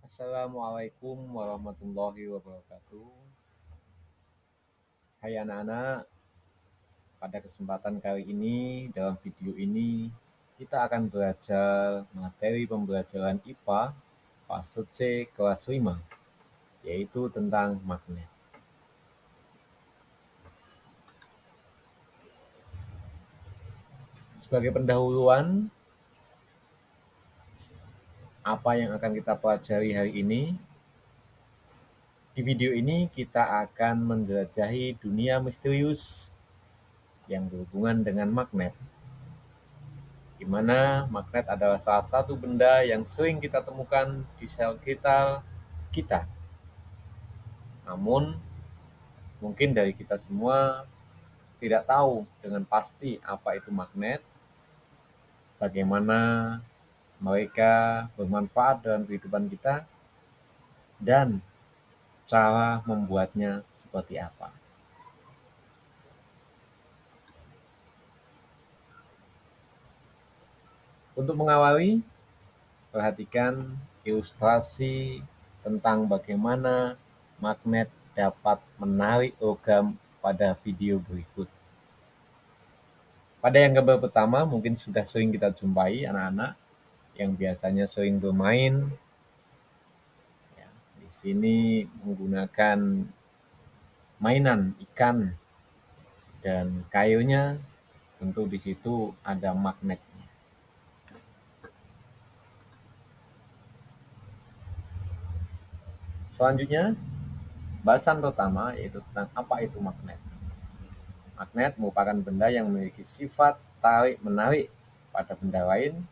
Assalamualaikum warahmatullahi wabarakatuh. Hai anak-anak, pada kesempatan kali ini, dalam video ini, kita akan belajar materi pembelajaran IPA fase C kelas 5, yaitu tentang magnet. Sebagai pendahuluan, apa yang akan kita pelajari hari ini? Di video ini kita akan menjelajahi dunia misterius yang berhubungan dengan magnet, di mana magnet adalah salah satu benda yang sering kita temukan di sekitar kita. Namun, mungkin dari kita semua tidak tahu dengan pasti apa itu magnet, bagaimana mereka bermanfaat dalam kehidupan kita, dan cara membuatnya seperti apa. Untuk mengawali, perhatikan ilustrasi tentang bagaimana magnet dapat menarik logam pada video berikut. Pada yang gambar pertama mungkin sudah sering kita jumpai anak-anak yang biasanya sering bermain. Ya, di sini menggunakan mainan ikan dan kayunya, tentu di situ ada magnet. Selanjutnya, bahasan pertama yaitu tentang apa itu magnet. Magnet merupakan benda yang memiliki sifat tarik-menarik pada benda lain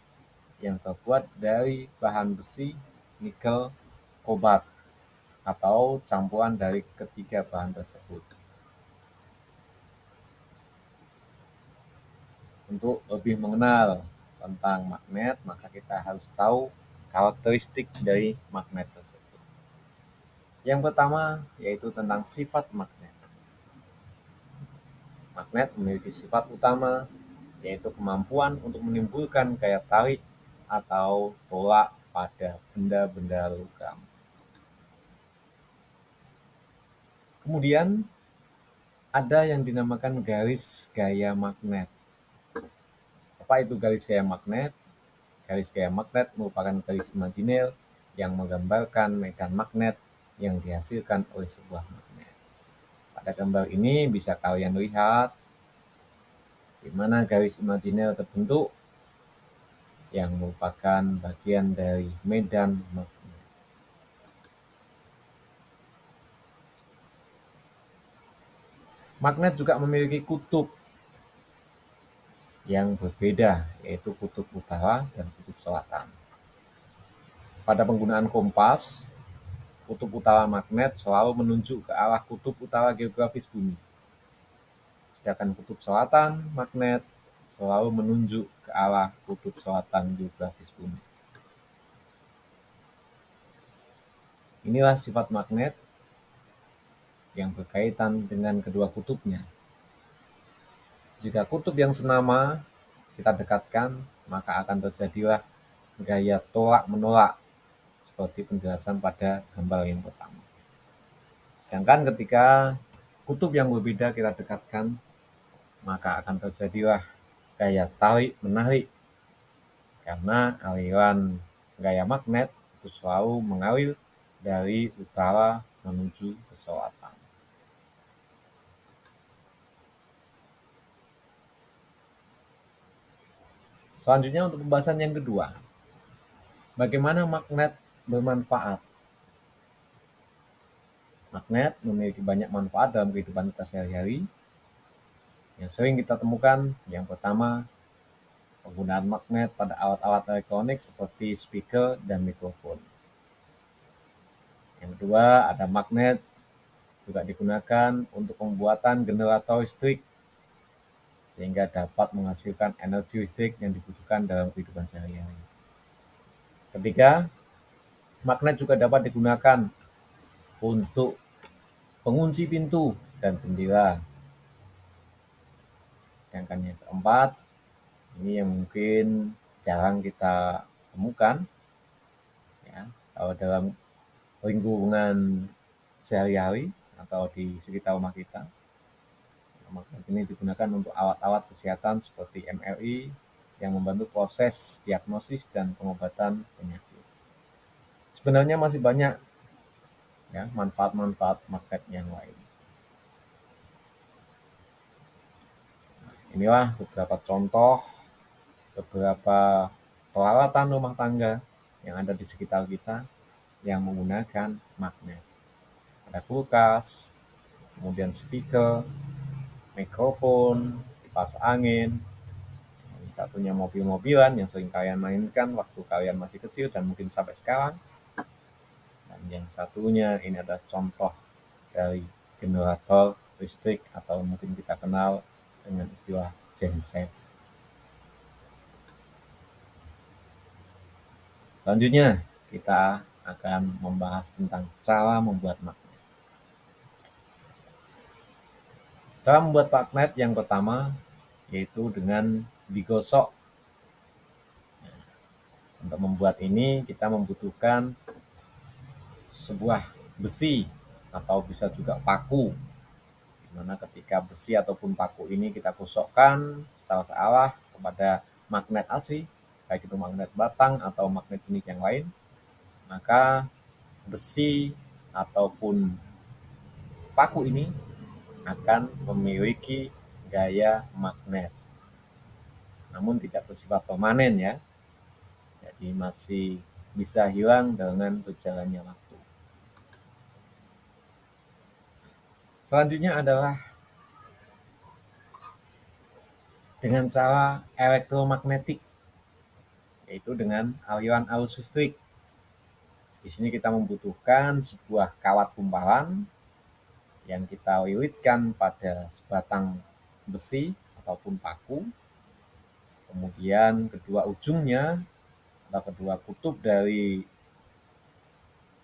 yang terbuat dari bahan besi, nikel, kobalt, atau campuran dari ketiga bahan tersebut. Untuk lebih mengenal tentang magnet, maka kita harus tahu karakteristik dari magnet tersebut. Yang pertama yaitu tentang sifat magnet. Magnet memiliki sifat utama yaitu kemampuan untuk menimbulkan gaya tarik atau tolak pada benda-benda logam. Kemudian ada yang dinamakan garis gaya magnet. Apa itu garis gaya magnet? Garis gaya magnet merupakan garis imajiner yang menggambarkan medan magnet yang dihasilkan oleh sebuah magnet. Pada gambar ini bisa kalian lihat di mana garis imajiner terbentuk yang merupakan bagian dari medan magnet. Magnet juga memiliki kutub yang berbeda, yaitu kutub utara dan kutub selatan. Pada penggunaan kompas, kutub utara magnet selalu menunjuk ke arah kutub utara geografis bumi. Sedangkan kutub selatan magnet selalu menunjuk ke arah kutub selatan geografis bumi. Inilah sifat magnet yang berkaitan dengan kedua kutubnya. Jika kutub yang senama kita dekatkan, maka akan terjadilah gaya tolak-menolak seperti penjelasan pada gambar yang pertama. Sedangkan ketika kutub yang berbeda kita dekatkan, maka akan terjadilah gaya tarik-menarik karena aliran gaya magnet itu selalu mengalir dari utara menuju ke selatan. Selanjutnya untuk pembahasan yang kedua, bagaimana magnet bermanfaat? Magnet memiliki banyak manfaat dalam kehidupan kita sehari-hari. Yang sering kita temukan, yang pertama, penggunaan magnet pada alat-alat elektronik seperti speaker dan mikrofon. Yang kedua, ada magnet juga digunakan untuk pembuatan generator listrik sehingga dapat menghasilkan energi listrik yang dibutuhkan dalam kehidupan sehari-hari. Ketiga, magnet juga dapat digunakan untuk pengunci pintu dan jendela. Sedangkan yang keempat, ini yang mungkin jarang kita temukan. Ya, kalau dalam lingkungan sehari-hari atau di sekitar rumah kita. Magnet ini digunakan untuk alat-alat kesehatan seperti MRI yang membantu proses diagnosis dan pengobatan penyakit. Sebenarnya masih banyak ya manfaat-manfaat magnet yang lain. Inilah beberapa contoh, beberapa peralatan rumah tangga yang ada di sekitar kita yang menggunakan magnet. Ada kulkas, kemudian speaker, mikrofon, kipas angin, yang satunya mobil-mobilan yang sering kalian mainkan waktu kalian masih kecil dan mungkin sampai sekarang. Dan yang satunya ini adalah contoh dari generator listrik atau mungkin kita kenal dengan istilah genset. Selanjutnya kita akan membahas tentang cara membuat magnet. Cara membuat magnet yang pertama yaitu dengan digosok. Untuk membuat ini kita membutuhkan sebuah besi atau bisa juga paku, dimana ketika besi ataupun paku ini kita gosokkan secara searah kepada magnet asli, baik itu magnet batang atau magnet jenis yang lain, maka besi ataupun paku ini akan memiliki gaya magnet, namun tidak bersifat permanen ya, jadi masih bisa hilang dengan berjalannya waktu. Selanjutnya adalah dengan cara elektromagnetik, yaitu dengan aliran arus listrik. Di sini kita membutuhkan sebuah kawat gumpalan yang kita lilitkan pada sebatang besi ataupun paku. Kemudian kedua ujungnya atau kedua kutub dari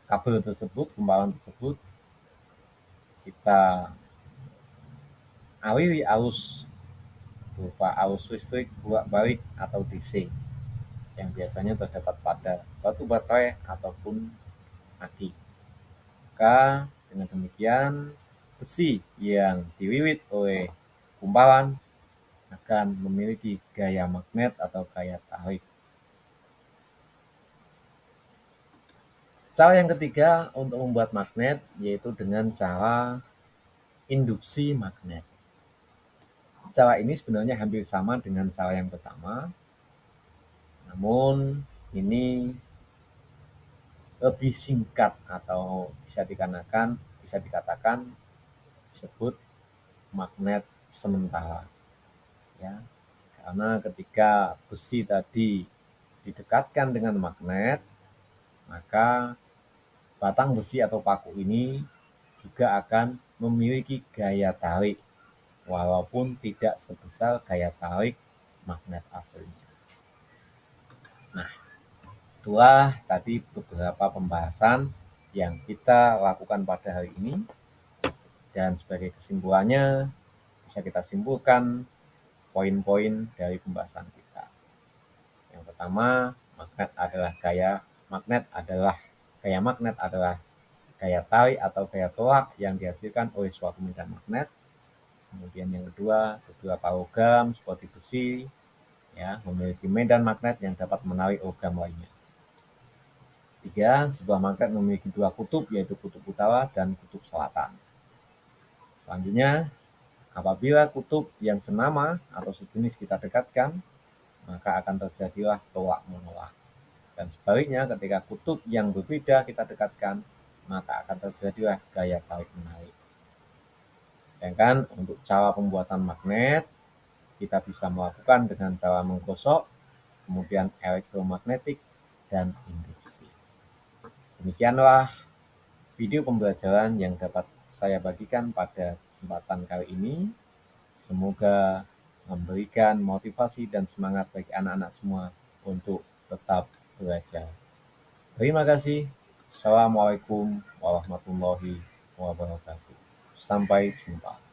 kabel tersebut, gumpalan tersebut, kita aliri arus berupa arus listrik bolak-balik atau DC yang biasanya terdapat pada batu baterai ataupun aki. Maka dengan demikian besi yang dililit oleh gumpalan akan memiliki gaya magnet atau gaya tarik. Cara yang ketiga untuk membuat magnet yaitu dengan cara induksi magnet. Cara ini sebenarnya hampir sama dengan cara yang pertama, namun ini lebih singkat atau bisa dikatakan disebut magnet sementara. Ya, karena ketika besi tadi didekatkan dengan magnet, maka batang besi atau paku ini juga akan memiliki gaya tarik, walaupun tidak sebesar gaya tarik magnet aslinya. Nah, itulah tadi beberapa pembahasan yang kita lakukan pada hari ini. Dan sebagai kesimpulannya, bisa kita simpulkan poin-poin dari pembahasan kita. Yang pertama, gaya magnet adalah gaya tarik atau gaya tolak yang dihasilkan oleh suatu medan magnet. Kemudian yang kedua, beberapa logam seperti besi ya memiliki medan magnet yang dapat menarik logam lainnya. Tiga, sebuah magnet memiliki dua kutub, yaitu kutub utara dan kutub selatan. Selanjutnya, apabila kutub yang senama atau sejenis kita dekatkan, maka akan terjadilah tolak-menolak. Dan sebaliknya, ketika kutub yang berbeda kita dekatkan, maka akan terjadilah gaya tarik-menarik. Sedangkan untuk cara pembuatan magnet, kita bisa melakukan dengan cara menggosok, kemudian elektromagnetik, dan induksi. Demikianlah video pembelajaran yang dapat saya bagikan pada kesempatan kali ini. Semoga memberikan motivasi dan semangat bagi anak-anak semua untuk tetap belajar. Terima kasih. Assalamualaikum warahmatullahi wabarakatuh. Sampai jumpa.